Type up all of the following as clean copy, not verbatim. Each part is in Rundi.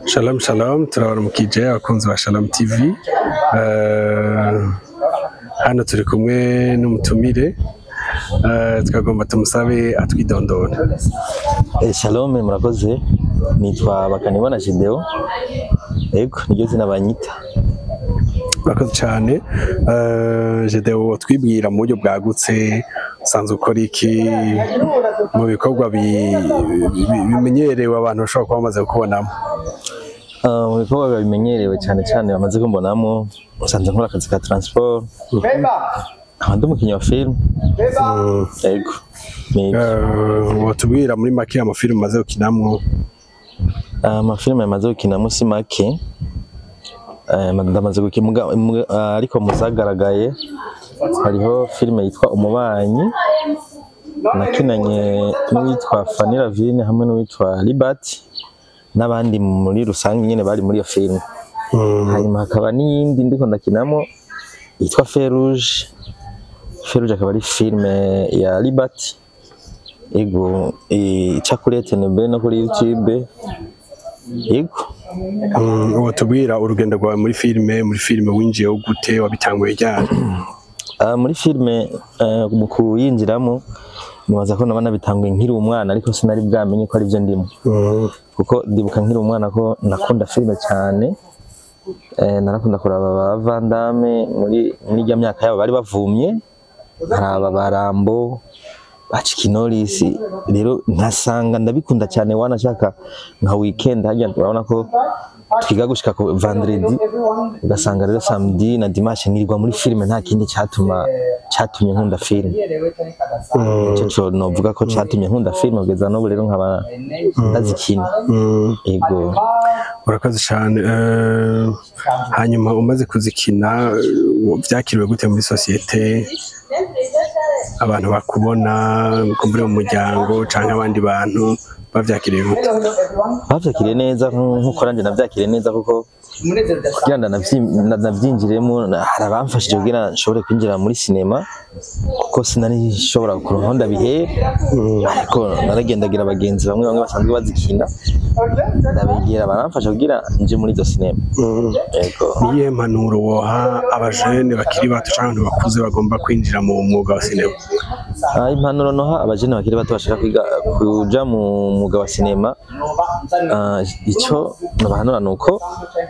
Shalom shalom, turabaramukije abakunzi ba Shalom TV. Hano turi kumwe n'umutumire, twagomba tumusabe atwidondora. Shalom, murakoze. Nitwa Bakanibona Jideo. Yego, niryo zina banyita. Murakoze cyane. Jideo, twibwira mu buryo bwagutse, usanzwe ukora iki mu bikorwa bimenyerewe abantu bashobora kuba bamaze kubonamo? Mu bikorwa bimenyerewe cyane cyane bamaze kumbonamo, usanze nkora akazi ka transport. Ndi umukinnyi wa film. Yego. Watubwira muri make amafilime umaze gukinamwo? Amafilime yamaze gukinamo si make. Ndamaze gukina ariko muzagaragaye hariho filime yitwa Umubanyi, nakinanye n'uwitwa Fanny Lavine hamwe n'uwitwa Liberty n'abandi muri rusange nyene bari muri iyo filime. Hanyuma hakaba n'iyindi ndiko ndakinamo yitwa Ferouge. Ferouge akaba ari filime ya Liberty. Ego ica kuri TNB no kuri YouTube. Yego. Watubwira urugendo rwawe muri filime winjiye gute, wabitanguye ryari? Muri filime mu kuyinjiramo nibaza ko nabana bitanguye nkiri umwana, ariko sinari bwamenye ko ari byo ndimo. Kuko ndibuka nkiri umwana ko nakunda filime cyane. Narakunda kuraba ba Van Damme muri ya myaka yabo bari bavumye, nkaraba Barambo, Baciki Norris. Rero nkasanga ndabikunda cyane, wanashaka nka weekend hajya urabona ko twiga gushika ku vendredi, ugasanga rero samedi na dimanche ngirirwa muri filime, nta kindi cyatumye nkunda filime. Cyo novuga ko cyatumye nkunda filime kugeza n'ubu rero nkaba ndazikina. Yego. Urakoze cyane. Hanyuma umaze kuzikina byakiriwe gute muri societe? Abantu bakubona kumbure mu muryango cyangwa abandi bantu bavyakiriye gute? Bavyakiriye neza, nkuko ranje navyakiriye neza, kuko kugira navyinjiremo hari abamfashije kugira nshobore kwinjira muri sinema, kuko sinari shobora kuronka ndabihe. Ariko naragendagira abagenzi bamwe basanzwe bazikina, ndabegera baramfasha kugira nje muri izo sinema. Yego. Niye mpanuro woha abajene bakiri bato cyangwa bakuze bagomba kwinjira mu mwuga wa sinema? Impanuro noha abajene bakiri bato bashaka kuja mu mwuga wa sinema, ico nabahanura nuko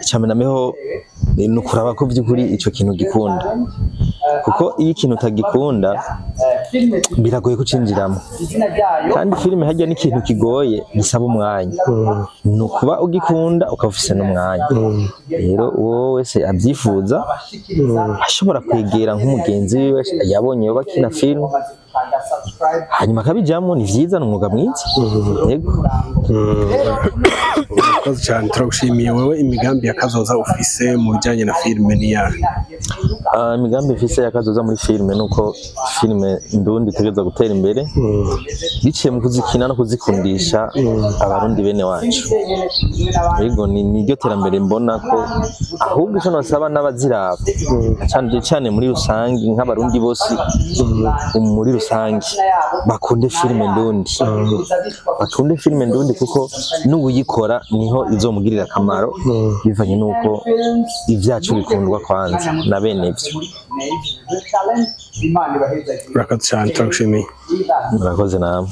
icamenameho nukuraba ko by'ukuri ico kintu gikunda, kuko iyo ikintu utagikunda biragoye kucinjiramo. Kandi filime hajya n'ikintu kigoye, gisaba umwanya. Nukuba ugikunda ukafise n'umwanya. Rero uwo wese abyifuza ashobora kwegera nk'umugenzi wiwe yabonye yo bakina filime, hanyuma akabijamo. Ni vyiza, n'umwuga mwiza. Yego. Urakoze cyane, turagushimiye. Wewe imigambi yakazoza ufise mu bijanye na filime ni yahe? Imigambi mfise yakazoza muri filime nuko filime ndundi itegerezwa gutera imbere biciye mu kuzikina no kuzikundisha abarundi bene wacu. Yego, niryo terambere mbona ko ahubwo ico nosaba n'abaziraba cyane muri rusange, nk'abarundi bose muri rusange bakunde filime ndundi. Bakunde filime ndundi kuko n'ubuyikora niho izomugirira akamaro, bivanye nuko ivyacu bikundwa kwanza na bene ivyo. Urakoze cyane, turagushimiye. Murakoze namwe.